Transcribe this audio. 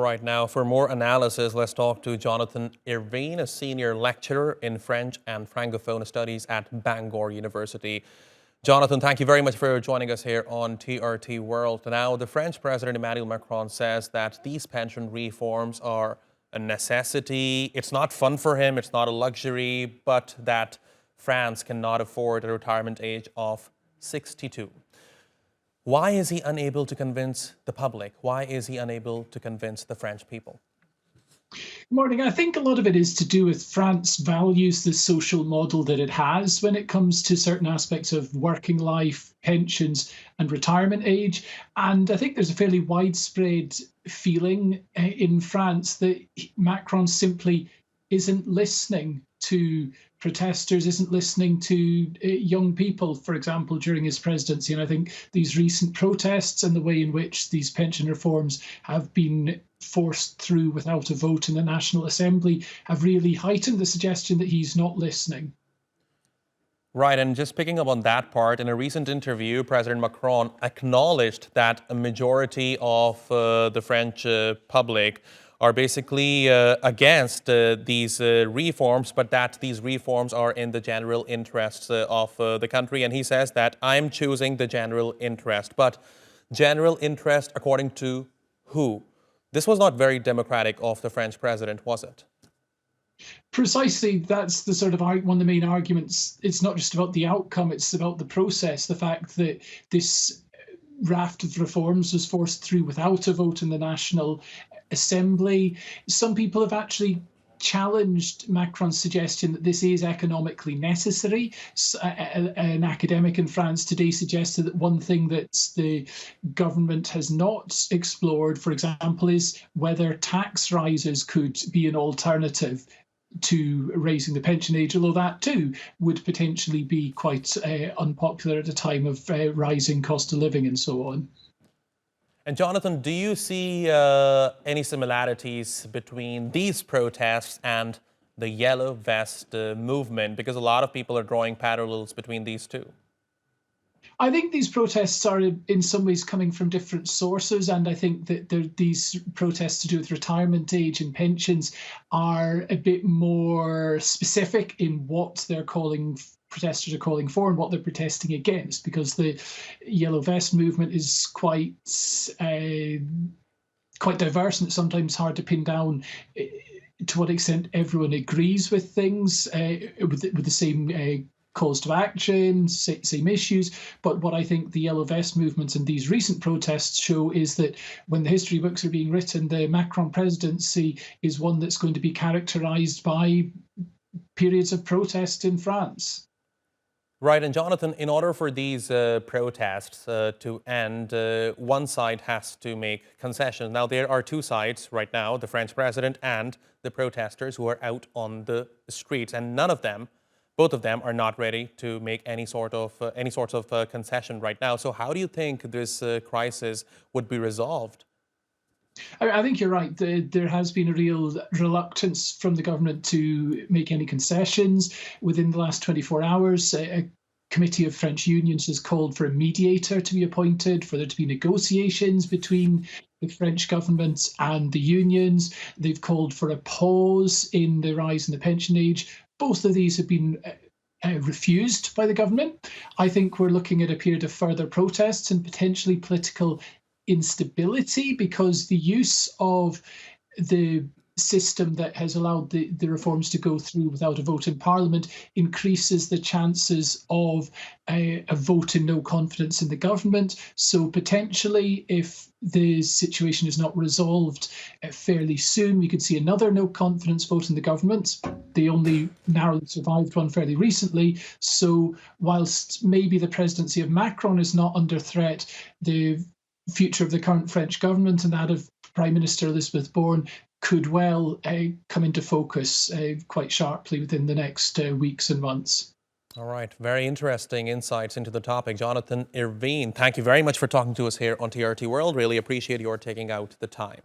right, now for more analysis, let's talk to Jonathan Ervine, a senior lecturer in French and Francophone studies at Bangor University. Jonathan, thank you very much for joining us here on TRT World. Now, the French President Emmanuel Macron says that these pension reforms are a necessity. It's not fun for him, it's not a luxury, but that France cannot afford a retirement age of 62. Why is he unable to convince the public? Why is he unable to convince the French people? Good morning. I think a lot of it is to do with France values the social model that it has when it comes to certain aspects of working life, pensions and retirement age. And I think there's a fairly widespread feeling in France that Macron simply isn't listening to protesters, isn't listening to young people, for example, during his presidency. And I think these recent protests and the way in which these pension reforms have been forced through without a vote in the National Assembly have really heightened the suggestion that he's not listening. Right, and just picking up on that part, in a recent interview, President Macron acknowledged that a majority of the French public are basically against these reforms, but that these reforms are in the general interests of the country. And he says that I'm choosing the general interest. But general interest according to who? This was not very democratic of the French president, was it? Precisely, that's the sort of one of the main arguments. It's not just about the outcome, it's about the process, the fact that this raft of reforms was forced through without a vote in the National Assembly. Some people have actually challenged Macron's suggestion that this is economically necessary. An academic in France today suggested that one thing that the government has not explored, for example, is whether tax rises could be an alternative to raising the pension age, although that too would potentially be quite unpopular at a time of rising cost of living and so on. And Jonathan, do you see any similarities between these protests and the Yellow Vest movement? Because a lot of people are drawing parallels between these two. I think these protests are in some ways coming from different sources, and I think that these protests to do with retirement age and pensions are a bit more specific in what protesters are calling for and what they're protesting against, because the Yellow Vest movement is quite diverse, and it's sometimes hard to pin down to what extent everyone agrees with things, with the same calls to action, same issues. But what I think the Yellow Vest movements and these recent protests show is that when the history books are being written, the Macron presidency is one that's going to be characterised by periods of protest in France. Right, and Jonathan, in order for these protests to end, one side has to make concessions. Now, there are two sides right now, the French president and the protesters who are out on the streets, and both of them are not ready to make any sorts of concession right now. So how do you think this crisis would be resolved? I think you're right. There has been a real reluctance from the government to make any concessions. Within the last 24 hours, a committee of French unions has called for a mediator to be appointed, for there to be negotiations between the French government and the unions. They've called for a pause in the rise in the pension age. Both of these have been refused by the government. I think we're looking at a period of further protests and potentially political instability, because the use of the system that has allowed the reforms to go through without a vote in Parliament increases the chances of a vote in no confidence in the government. So potentially, if the situation is not resolved fairly soon, we could see another no confidence vote in the government. They only narrowly survived one fairly recently. So whilst maybe the presidency of Macron is not under threat, the future of the current French government and that of Prime Minister Elizabeth Borne could well come into focus quite sharply within the next weeks and months. All right, very interesting insights into the topic. Jonathan Ervine, thank you very much for talking to us here on TRT World. Really appreciate your taking out the time.